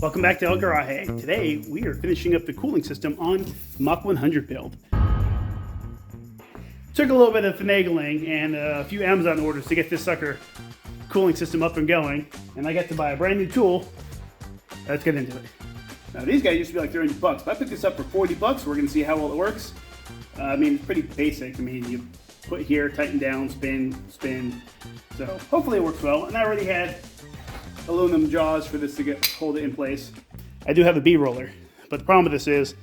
Welcome back to El Garaje. Today we are finishing up the cooling system on Mach 100 build. Took a little bit of finagling and a few Amazon orders to get this sucker cooling system up and going, and I got to buy a brand new tool. Let's get into it. Now these guys used to be like $300, but I picked this up for $40. We're going to see how well it works. I mean, it's pretty basic. I mean, you put here, tighten down, spin, spin. So hopefully it works well. And I already had aluminum jaws for this to hold it in place. I do have a bead roller, but the problem with this is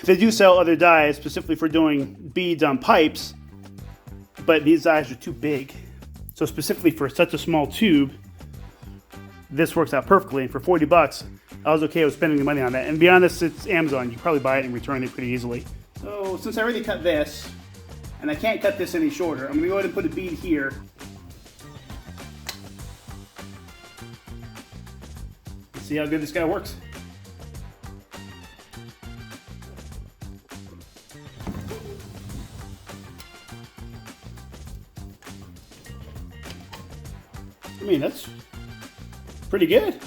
they do sell other dies specifically for doing beads on pipes, but these dies are too big. So specifically for such a small tube, this works out perfectly. And for $40, I was okay with spending the money on that. And to be honest, it's Amazon. You can probably buy it and return it pretty easily. So since I already cut this, and I can't cut this any shorter, I'm gonna go ahead and put a bead here. See how good this guy works. I mean, that's pretty good.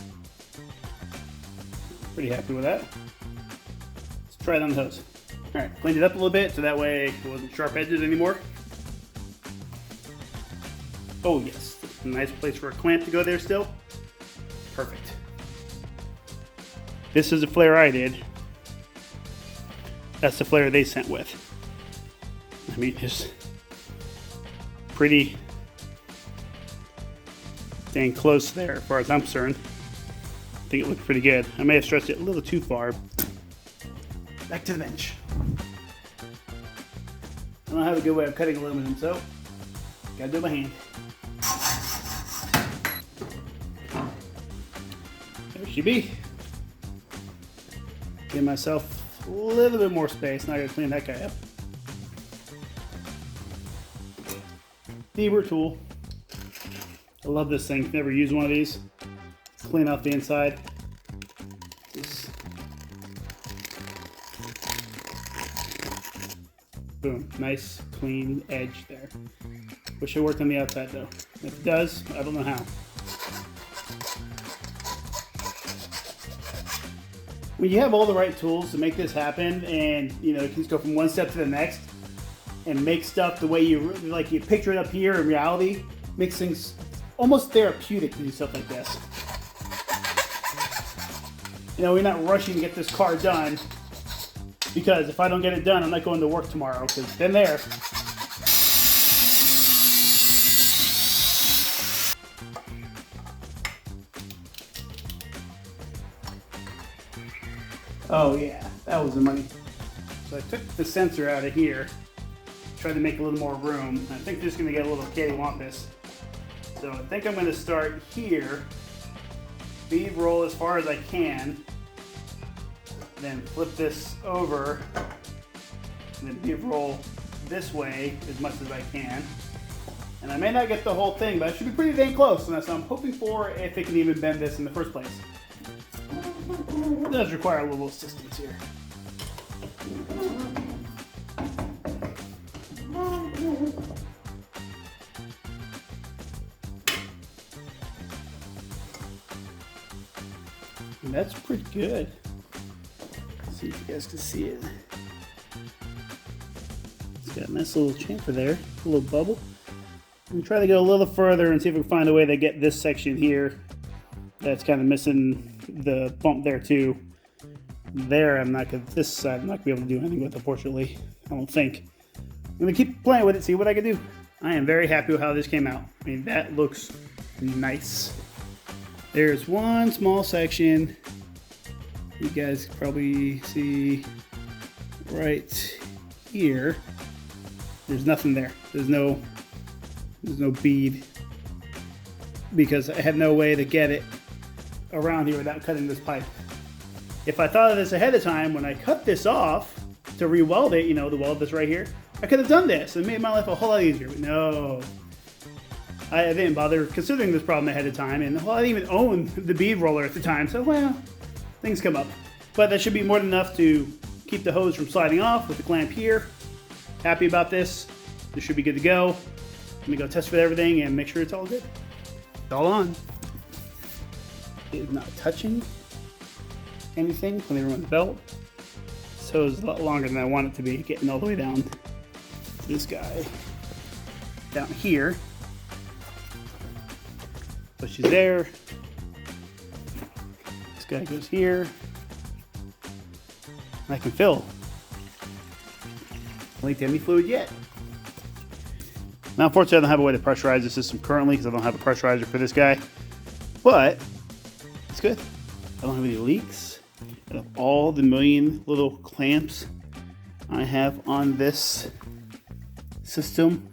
Pretty happy with that. Let's try it on the hose. All right, cleaned it up a little bit so that way it wasn't sharp edges anymore. Oh yes, a nice place for a clamp to go there still. Perfect. This is the flare I did. That's the flare they sent with. I mean, it's pretty dang close there as far as I'm concerned. I think it looked pretty good. I may have stretched it a little too far. Back to the bench. I don't have a good way of cutting aluminum, so gotta do it by hand. There she be. Give myself a little bit more space. Now I gotta clean that guy up. Deburr tool. I love this thing. Never used one of these. Clean off the inside. Just boom. Nice clean edge there. Wish it worked on the outside though. If it does, I don't know how. When you have all the right tools to make this happen, and you know, you can just go from one step to the next and make stuff the way you like, you picture it up here in reality, makes things almost therapeutic to do stuff like this. You know, we're not rushing to get this car done, because if I don't get it done, I'm not going to work tomorrow, because then there. Oh yeah, that was the money. So I took the sensor out of here, tried to make a little more room. I think this is going to get a little cattywampus. So I think I'm going to start here, bead roll as far as I can, then flip this over, and then bead roll this way as much as I can. And I may not get the whole thing, but I should be pretty dang close, and that's what I'm hoping for, if it can even bend this in the first place. It does require a little assistance here. And that's pretty good. Let's see if you guys can see it. It's got a nice little chamfer there, a little bubble. I'm try to go a little further and see if we can find a way to get this section here that's kind of missing the bump there too. There, I'm not gonna, this side I'm not gonna be able to do anything with, unfortunately. I don't think. I'm gonna keep playing with it, see what I can do. I am very happy with how this came out. I mean, that looks nice. There's one small section you guys can probably see right here. There's nothing there. There's no bead, because I have no way to get it around here without cutting this pipe. If I thought of this ahead of time, when I cut this off to re-weld it, you know, to weld this right here, I could have done this and made my life a whole lot easier, but no. I didn't bother considering this problem ahead of time, and well, I didn't even own the bead roller at the time, so well, things come up. But that should be more than enough to keep the hose from sliding off with the clamp here. Happy about this. This should be good to go. Let me go test with everything and make sure it's all good. It's all on. is not touching anything when they run the belt. So it's a lot longer than I want it to be, getting all the way down to this guy down here. So she's there. This guy goes here. And I can fill. Leaked any fluid yet. Now, unfortunately, I don't have a way to pressurize the system currently because I don't have a pressurizer for this guy. But it's good. I don't have any leaks. Out of all the million little clamps I have on this system,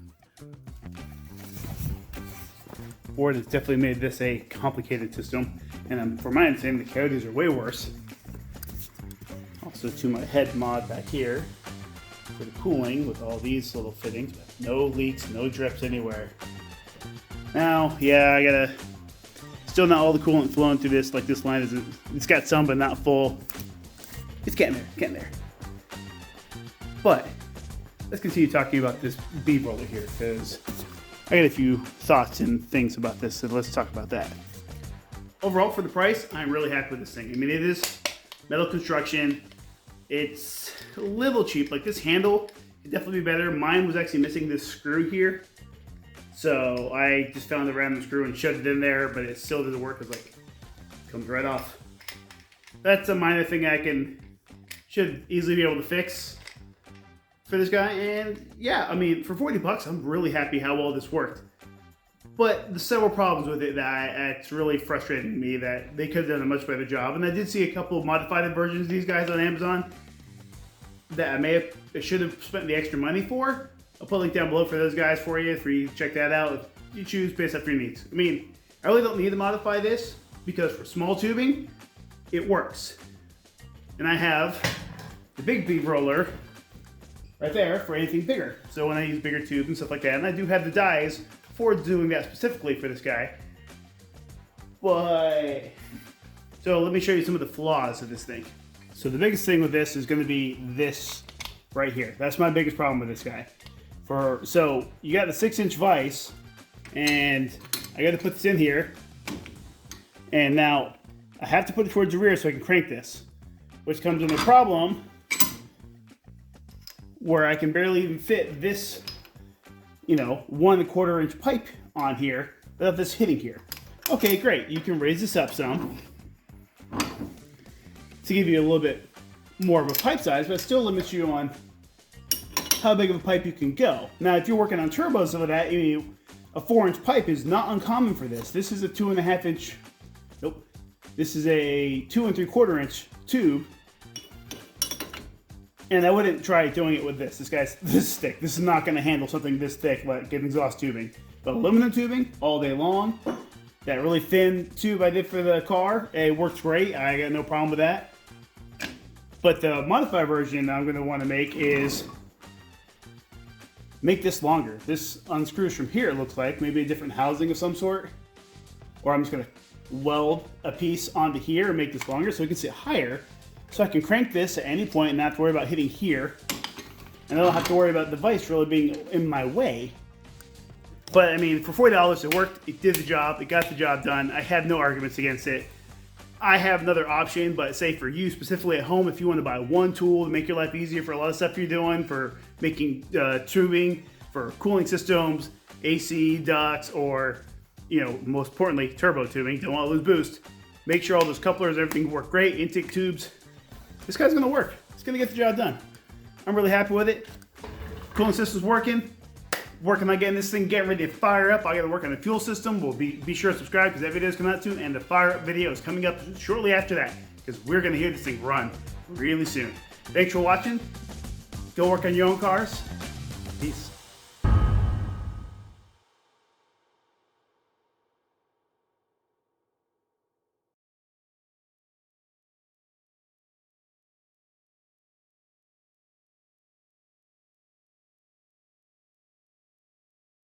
Ford has definitely made this a complicated system. And for my understanding, the Coyotes are way worse. Also to my head mod back here for the cooling with all these little fittings, but no leaks, no drips anywhere. Now, yeah, I gotta, still not all the coolant flowing through this, like this line isn't, it's got some but not full. It's getting there, getting there. But let's continue talking about this bead roller here, because I got a few thoughts and things about this, so let's talk about that. Overall, for the price, I'm really happy with this thing. I mean, it is metal construction. It's a little cheap. Like this handle could definitely be better. Mine was actually missing this screw here. So I just found the random screw and shoved it in there, but it still doesn't work. It's like, it comes right off. That's a minor thing should easily be able to fix for this guy. And yeah, I mean, for 40 bucks, I'm really happy how well this worked. But there's several problems with it that's really frustrating me, that they could have done a much better job. And I did see a couple of modified versions of these guys on Amazon that I should have spent the extra money for. I'll put a link down below for those guys for you to check that out if you choose based off your needs. I mean, I really don't need to modify this because for small tubing, it works. And I have the big bead roller right there for anything bigger. So when I use bigger tubes and stuff like that, and I do have the dies for doing that specifically for this guy. But, so let me show you some of the flaws of this thing. So the biggest thing with this is gonna be this right here. That's my biggest problem with this guy. So you got the 6-inch vise, and I gotta put this in here. And now I have to put it towards the rear so I can crank this, which comes with a problem where I can barely even fit this, 1 1/4 inch pipe on here without this hitting here. Okay, great. You can raise this up some to give you a little bit more of a pipe size, but it still limits you on how big of a pipe you can go. Now, if you're working on turbos of that, a 4-inch pipe is not uncommon for this. This is a 2.5 inch, nope. This is a 2 3/4 inch tube. And I wouldn't try doing it with this. This is thick. This is not gonna handle something this thick like an exhaust tubing. But aluminum tubing, all day long. That really thin tube I did for the car, it works great. I got no problem with that. But the modified version I'm gonna wanna make is make this longer. This unscrews from here, it looks like. Maybe a different housing of some sort. Or I'm just gonna weld a piece onto here and make this longer so it can sit higher. So I can crank this at any point and not have to worry about hitting here. And I don't have to worry about the vise really being in my way. But I mean, for $40 it worked, it did the job, it got the job done. I have no arguments against it. I have another option, but say for you specifically at home, if you want to buy one tool to make your life easier for a lot of stuff you're doing, for making tubing, for cooling systems, AC ducts, or most importantly, turbo tubing, don't want to lose boost. Make sure all those couplers, everything work great, intake tubes. This guy's gonna work. It's gonna get the job done. I'm really happy with it. Cooling system's working on getting this thing ready to fire up. I gotta work on the fuel system. We'll be sure to subscribe because that video is coming out soon, and the fire up video is coming up shortly after that because we're gonna hear this thing run really soon. Thanks for watching. Go work on your own cars.